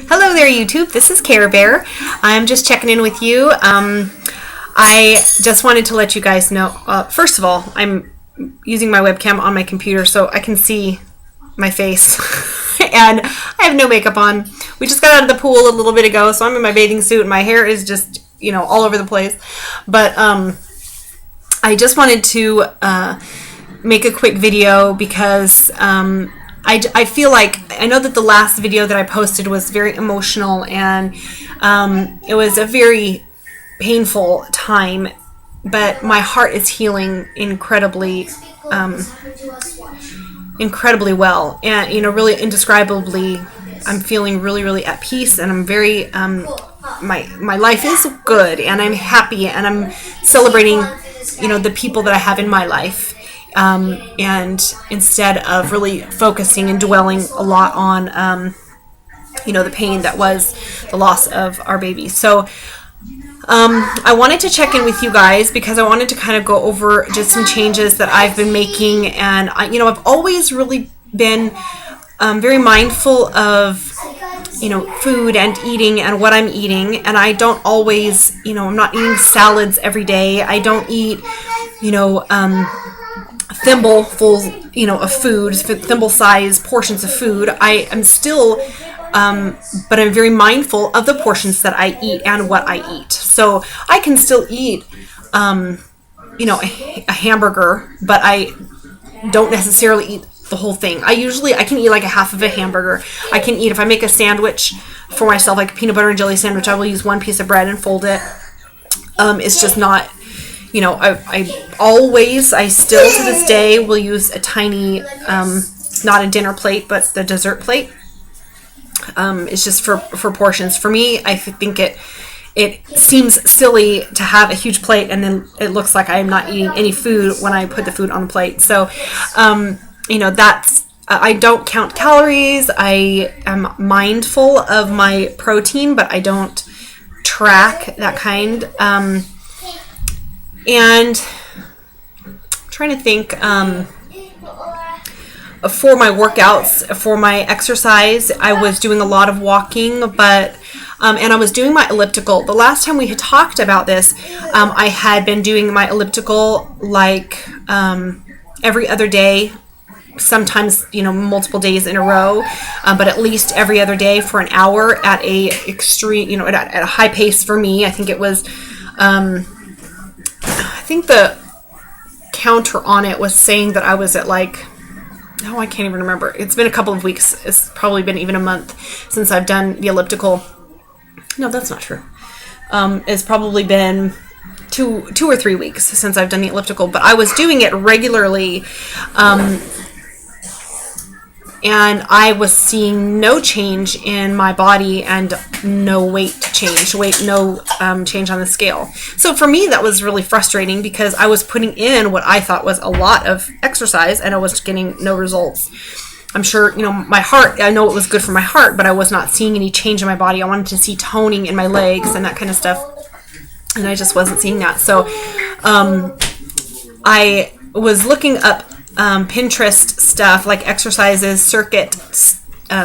Hello there, YouTube. This is Care Bear. I'm just checking in with you. I just wanted to let you guys know, first of all, I'm using my webcam on my computer so I can see my face. And I have no makeup on. We just got out of the pool a little bit ago, so I'm in my bathing suit and my hair is just, all over the place. But I just wanted to make a quick video because I feel like, I know that the last video that I posted was very emotional and it was a very painful time, but my heart is healing incredibly well, and really indescribably I'm feeling really at peace, and I'm very my life is good, and I'm happy, and I'm celebrating the people that I have in my life, and instead of really focusing and dwelling a lot on the pain that was the loss of our baby. So I wanted to check in with you guys because I wanted to kind of go over just some changes that I've been making, and I've always really been very mindful of food and eating and what I'm eating, and I don't always I'm not eating salads every day. I don't eat thimblefuls of food, thimble size portions of food. I am still but I'm very mindful of the portions that I eat and what I eat. So I can still eat, a hamburger, but I don't necessarily eat the whole thing. I can eat like a half of a hamburger. I can eat, if I make a sandwich for myself, like a peanut butter and jelly sandwich, I will use one piece of bread and fold it. It's just not, I still to this day will use a tiny, not a dinner plate, but the dessert plate. It's just for portions. For me, I think it seems silly to have a huge plate and then it looks like I am not eating any food when I put the food on the plate. So, that's, I don't count calories. I am mindful of my protein, but I don't track that kind. And I'm trying to think, for my workouts, for my exercise, I was doing a lot of walking, but and I was doing my elliptical. The last time we had talked about this, I had been doing my elliptical like every other day, sometimes multiple days in a row, but at least every other day for an hour at a extreme, at a high pace for me. I think it was, I think the counter on it was saying that I was at like, I can't even remember. It's been a couple of weeks. It's probably been even a month since I've done the elliptical. No, that's not true. It's probably been two or 3 weeks since I've done the elliptical, but I was doing it regularly, and I was seeing no change in my body and no weight change, no change on the scale. So for me, that was really frustrating because I was putting in what I thought was a lot of exercise and I was getting no results. I'm sure, my heart, I know it was good for my heart, but I was not seeing any change in my body. I wanted to see toning in my legs and that kind of stuff, and I just wasn't seeing that. So I was looking up Pinterest stuff, like exercises, circuit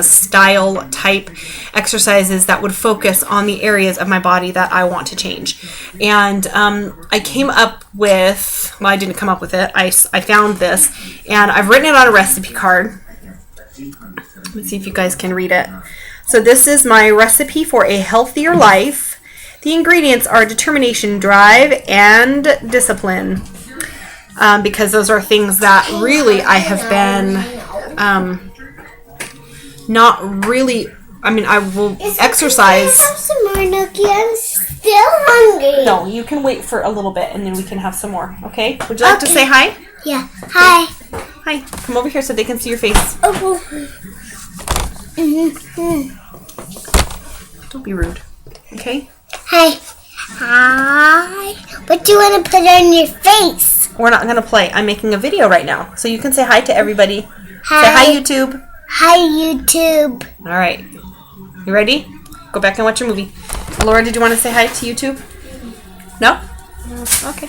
style type exercises that would focus on the areas of my body that I want to change. And I came up with, well, I didn't come up with it, I found this, and I've written it on a recipe card. Let's see if you guys can read it. So this is my recipe for a healthier life. The ingredients are determination, drive, and discipline. Because those are things that really I have been not really, I will exercise. Can I have some more, Nookie? I'm still hungry. No, you can wait for a little bit and then we can have some more, okay? Would you like to say hi? Yeah, hi. Hi, come over here so they can see your face. Oh. Don't be rude, okay? Hi. Hi. What do you want to put on your face? We're not going to play. I'm making a video right now. So you can say hi to everybody. Hi. Say hi, YouTube. Hi, YouTube. All right. You ready? Go back and watch your movie. Laura, did you want to say hi to YouTube? No? Okay.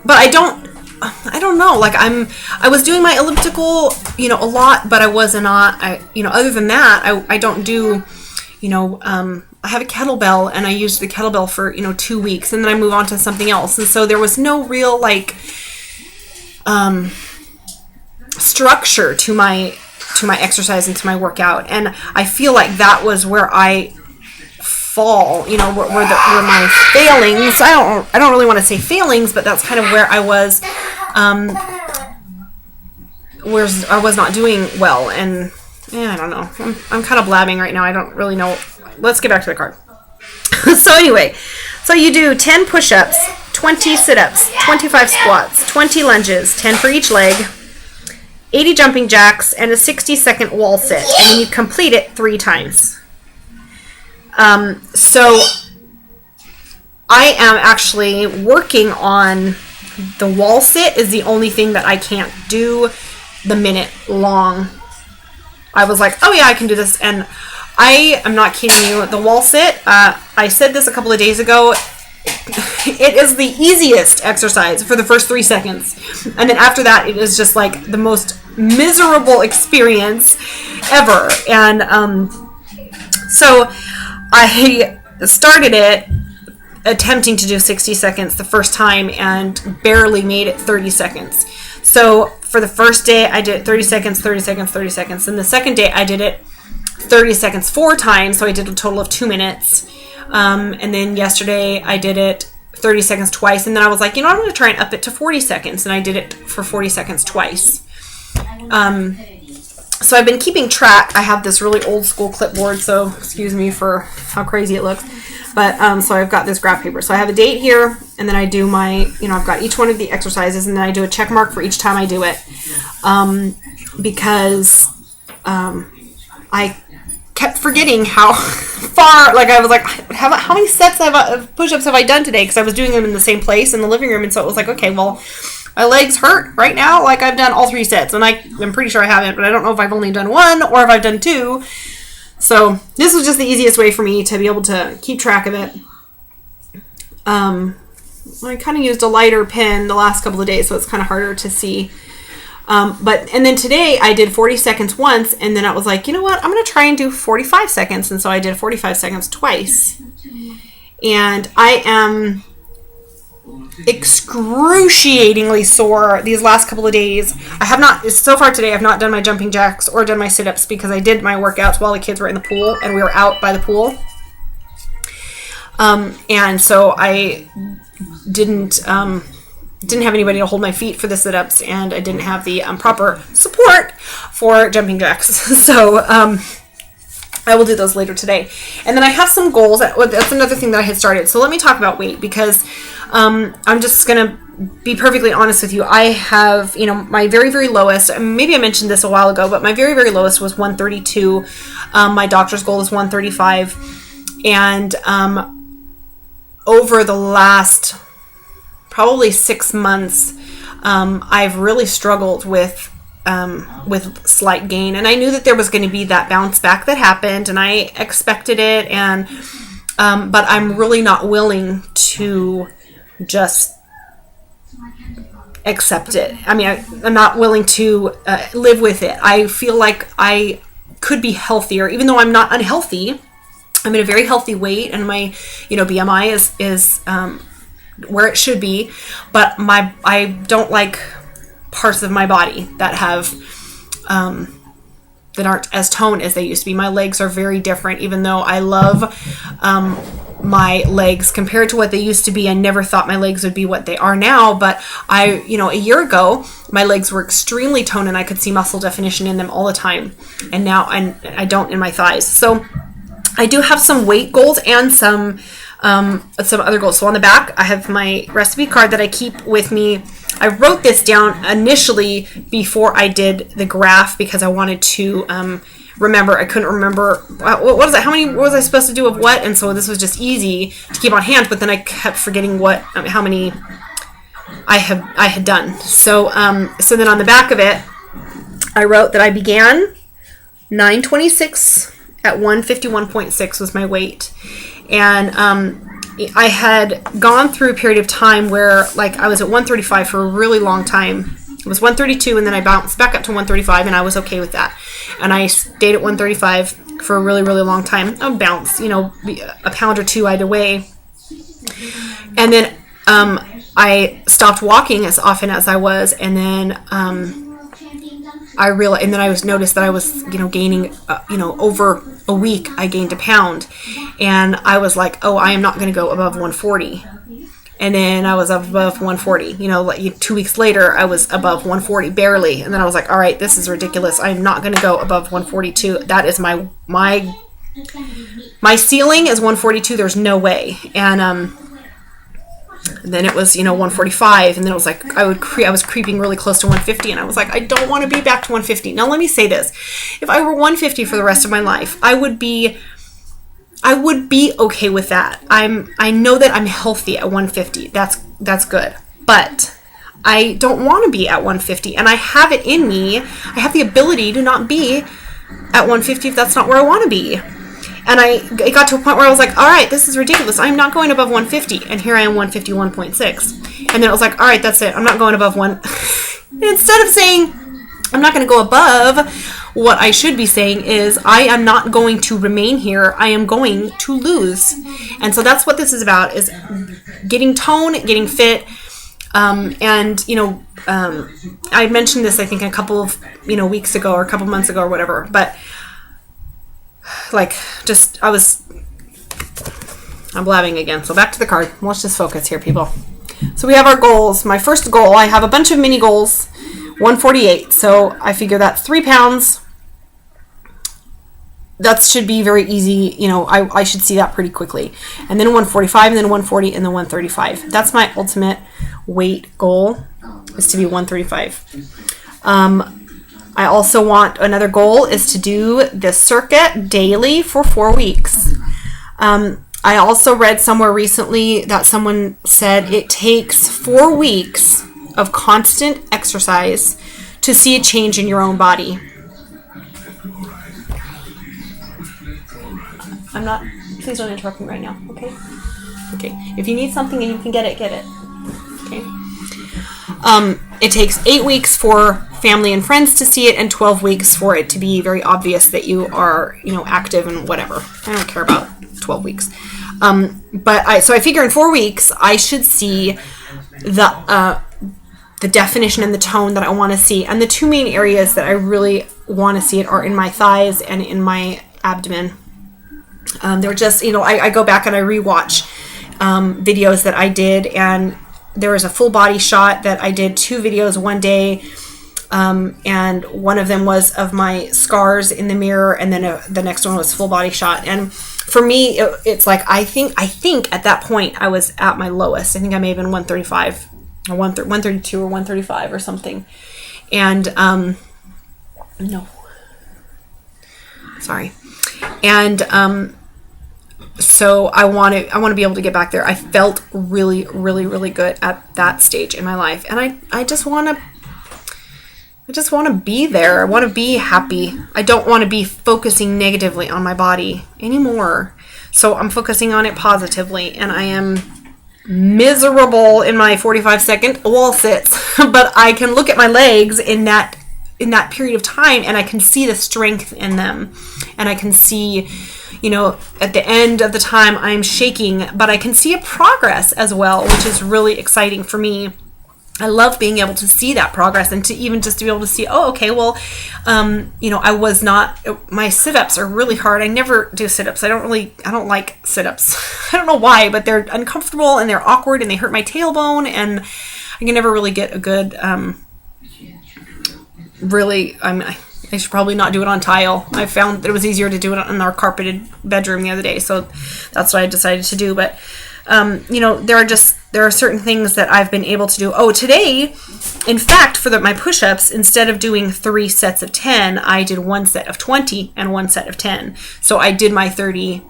But I don't, I don't know, like I was doing my elliptical, a lot, but I was not, other than that, I don't do, I have a kettlebell and I used the kettlebell for, 2 weeks and then I move on to something else. And so there was no real like, structure to my exercise and to my workout. And I feel like that was where I fall, where my failings, I don't really want to say failings, but that's kind of where I was, where I was not doing well. And I don't know, I'm kind of blabbing right now. I don't really know. Let's get back to the card. So anyway, so you do 10 push-ups, 20 sit-ups, 25 squats, 20 lunges, 10 for each leg, 80 jumping jacks, and a 60-second wall sit, and then you complete it 3 times. So I am actually working on the wall sit is the only thing that I can't do the minute long. I was like, oh yeah, I can do this. And I am not kidding you. The wall sit, I said this a couple of days ago. It is the easiest exercise for the first 3 seconds. And then after that, it is just like the most miserable experience ever. And, so I started it attempting to do 60 seconds the first time and barely made it 30 seconds. So for the first day, I did 30 seconds, 30 seconds, 30 seconds. And the second day, I did it 30 seconds 4 times. So I did a total of 2 minutes. And then yesterday, I did it 30 seconds twice. And then I was like, I'm going to try and up it to 40 seconds. And I did it for 40 seconds twice. So I've been keeping track. I have this really old school clipboard, so excuse me for how crazy it looks. But so I've got this graph paper. So I have a date here, and then I do my, I've got each one of the exercises, and then I do a check mark for each time I do it. Because I kept forgetting how far, like I was like, how many sets of push-ups have I done today? Because I was doing them in the same place in the living room, and so it was like, okay, well, my legs hurt right now. Like I've done all 3 sets, and I'm pretty sure I haven't, but I don't know if I've only done 1 or if I've done 2. So this was just the easiest way for me to be able to keep track of it. I kind of used a lighter pen the last couple of days, so it's kind of harder to see. And then today I did 40 seconds once, and then I was like, you know what? I'm going to try and do 45 seconds. And so I did 45 seconds twice. And I am excruciatingly sore these last couple of days. I have not, so far today, I've not done my jumping jacks or done my sit-ups because I did my workouts while the kids were in the pool and we were out by the pool. And so I didn't have anybody to hold my feet for the sit-ups, and I didn't have the proper support for jumping jacks. So I will do those later today. And then I have some goals. That's another thing that I had started. So let me talk about weight, because I'm just going to be perfectly honest with you. I have, my very, very lowest, maybe I mentioned this a while ago, but my very, very lowest was 132. My doctor's goal is 135. And over the last probably 6 months, I've really struggled with slight gain, and I knew that there was going to be that bounce back that happened, and I expected it, and but I'm really not willing to just accept it. I mean, I'm not willing to live with it. I feel like I could be healthier, even though I'm not unhealthy. I'm at a very healthy weight, and my BMI is where it should be, but I don't like parts of my body that have that aren't as toned as they used to be. My legs are very different, even though I love my legs compared to what they used to be. I never thought my legs would be what they are now, but a year ago my legs were extremely toned and I could see muscle definition in them all the time, and now I don't in my thighs. So I do have some weight goals and some other goals. So on the back, I have my recipe card that I keep with me. I wrote this down initially before I did the graph because I wanted to remember. I couldn't remember what was it? What was I supposed to do of what? And so this was just easy to keep on hand. But then I kept forgetting how many I had done. So then on the back of it, I wrote that I began 926 at 151.6 was my weight. And I had gone through a period of time where like I was at 135 for a really long time. It was 132 and then I bounced back up to 135 and I was okay with that. And I stayed at 135 for a really, really long time. I would bounce, a pound or two either way. And then I stopped walking as often as I was, and then I realized, and then I noticed that I was, gaining, over a week I gained a pound, and I was like, oh, I am not going to go above 140. And then I was above 140. Like 2 weeks later, I was above 140 barely, and then I was like, all right, this is ridiculous. I'm not going to go above 142. That is my ceiling is 142. There's no way. And then it was 145, and then it was like I was creeping really close to 150, and I was like, I don't want to be back to 150. Now let me say this: if I were 150 for the rest of my life, I would be okay with that. I know that I'm healthy at 150. That's good, but I don't want to be at 150, and I have it in me. I have the ability to not be at 150 if that's not where I want to be. And it got to a point where I was like, all right, this is ridiculous. I'm not going above 150. And here I am, 151.6. And then it was like, all right, that's it. I'm not going above one. Instead of saying, I'm not going to go above, what I should be saying is, I am not going to remain here. I am going to lose. And so that's what this is about, is getting tone, getting fit. I mentioned this, I think, a couple of, weeks ago or a couple months ago or whatever. But I'm blabbing again. So back to the card. Let's just focus here, people. So we have our goals. My first goal, I have a bunch of mini goals. 148. So I figure that's 3 pounds. That should be very easy. I should see that pretty quickly. And then 145, and then 140, and then 135. That's my ultimate weight goal, is to be 135. I also want, another goal is to do the circuit daily for 4 weeks. I also read somewhere recently that someone said it takes 4 weeks of constant exercise to see a change in your own body. Please don't interrupt me right now, okay? Okay. If you need something and you can get it, get it. Okay. It takes 8 weeks for family and friends to see it, and 12 weeks for it to be very obvious that you are, active and whatever. I don't care about 12 weeks. So I figure in 4 weeks I should see the definition and the tone that I want to see. And the two main areas that I really want to see it are in my thighs and in my abdomen. They're just, I go back and I rewatch videos that I did, and there was a full body shot that I did 2 videos one day, and one of them was of my scars in the mirror, and then the next one was full body shot. And for me, it's like I think at that point I was at my lowest. I think I may have been 135 or 132 or 135 or something. And no, sorry. And so I want to be able to get back there. I felt really, really, really good at that stage in my life, and I just want to be there. I want to be happy. I don't want to be focusing negatively on my body anymore. So I'm focusing on it positively, and I am miserable in my 45-second wall sits, but I can look at my legs in that period of time, and I can see the strength in them, and I can see, at the end of the time I'm shaking, but I can see a progress as well, which is really exciting for me. I love being able to see that progress, and to even just to be able to see, oh, okay, well, my sit-ups are really hard. I never do sit-ups. I don't like sit-ups. I don't know why, but they're uncomfortable and they're awkward and they hurt my tailbone, and I can never really get a good, I should probably not do it on tile. I found that it was easier to do it in our carpeted bedroom the other day, so that's what I decided to do. But there are certain things that I've been able to do. Oh, today, in fact, for my push-ups, instead of doing 3 sets of 10, I did 1 set of 20 and 1 set of 10. So I did my 30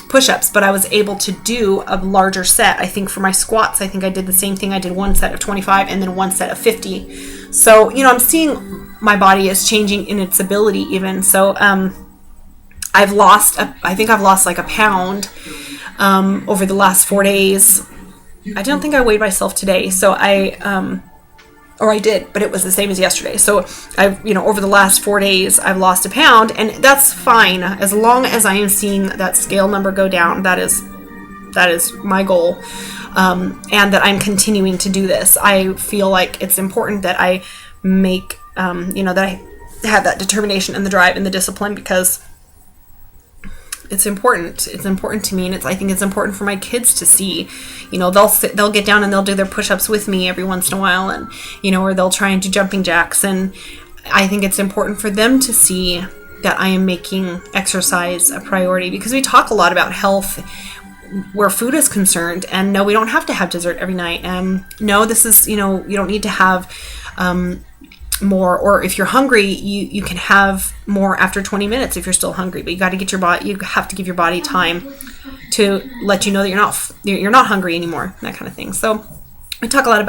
push-ups, but I was able to do a larger set. I think for my squats, I think I did the same thing. I did 1 set of 25 and then 1 set of 50. So, I'm seeing my body is changing in its ability even. So, I think I've lost like a pound. over the last 4 days. I don't think I weighed myself today, so or I did, but it was the same as yesterday. So over the last 4 days, I've lost a pound, and that's fine as long as I am seeing that scale number go down. That is my goal, and that I'm continuing to do this. I feel like it's important that I make, that I have that determination and the drive and the discipline, because it's important. It's important to me, and I think it's important for my kids to see. They'll get down and they'll do their push-ups with me every once in a while, and or they'll try and do jumping jacks, and I think it's important for them to see that I am making exercise a priority, because we talk a lot about health where food is concerned, and no, we don't have to have dessert every night, and no, this is you don't need to have more, or if you're hungry, you can have more after 20 minutes if you're still hungry, but you got to get you have to give your body time to let you know that you're not hungry anymore, that kind of thing. So we talk a lot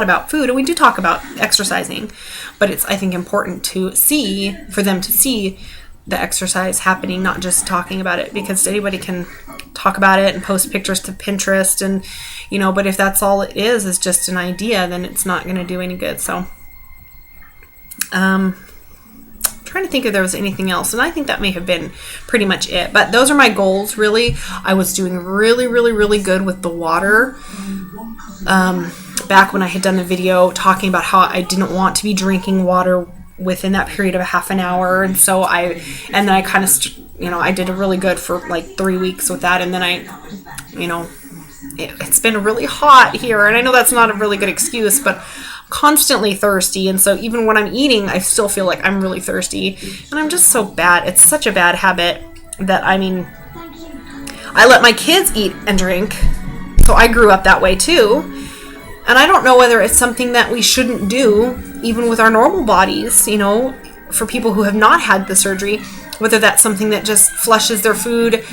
about food, and we do talk about exercising, but it's, I think, important for them to see the exercise happening, not just talking about it, because anybody can talk about it and post pictures to Pinterest, and but if that's all it is just an idea, then it's not going to do any good. So trying to think if there was anything else, and I think that may have been pretty much it, but those are my goals. Really, I was doing really, really, really good with the water, back when I had done a video talking about how I didn't want to be drinking water within that period of a half an hour, and so then I kind of I did really good for like 3 weeks with that, and then it's been really hot here, and I know that's not a really good excuse, but constantly thirsty, and so even when I'm eating, I still feel like I'm really thirsty, and I'm just so bad. It's such a bad habit that I let my kids eat and drink, so I grew up that way too, and I don't know whether it's something that we shouldn't do even with our normal bodies, for people who have not had the surgery, whether that's something that just flushes their food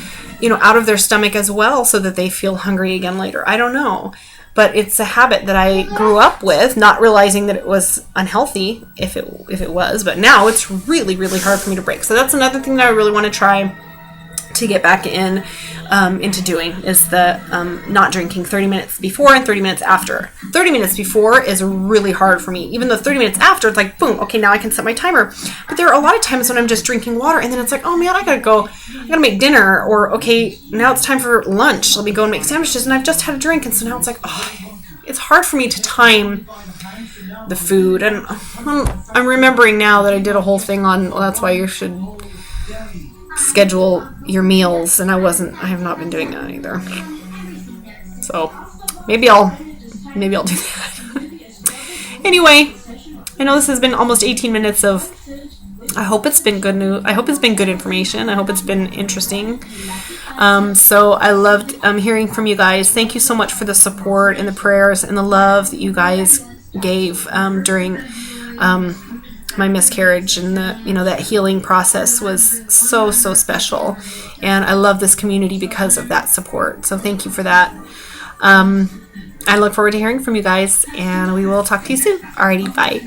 out of their stomach as well, so that they feel hungry again later. I don't know. But it's a habit that I grew up with, not realizing that it was unhealthy if it was. But now it's really, really hard for me to break. So that's another thing that I really want to try to get back into doing, is the not drinking 30 minutes before and 30 minutes after. 30 minutes before is really hard for me. Even though 30 minutes after, it's like, boom, okay, now I can set my timer. But there are a lot of times when I'm just drinking water, and then it's like, oh man, I gotta make dinner, or okay, now it's time for lunch. Let me go and make sandwiches, and I've just had a drink, and so now it's like, oh, it's hard for me to time the food. And I'm remembering now that I did a whole thing on, well, that's why you should schedule your meals, and I have not been doing that either. So maybe I'll do that. Anyway, I know this has been almost 18 minutes of, I hope it's been good news. I hope it's been good information. I hope it's been interesting. So I loved hearing from you guys. Thank you so much for the support and the prayers and the love that you guys gave during my miscarriage, and that healing process was so, so special, and I love this community because of that support. So thank you for that. I look forward to hearing from you guys, and we will talk to you soon. Alrighty, bye.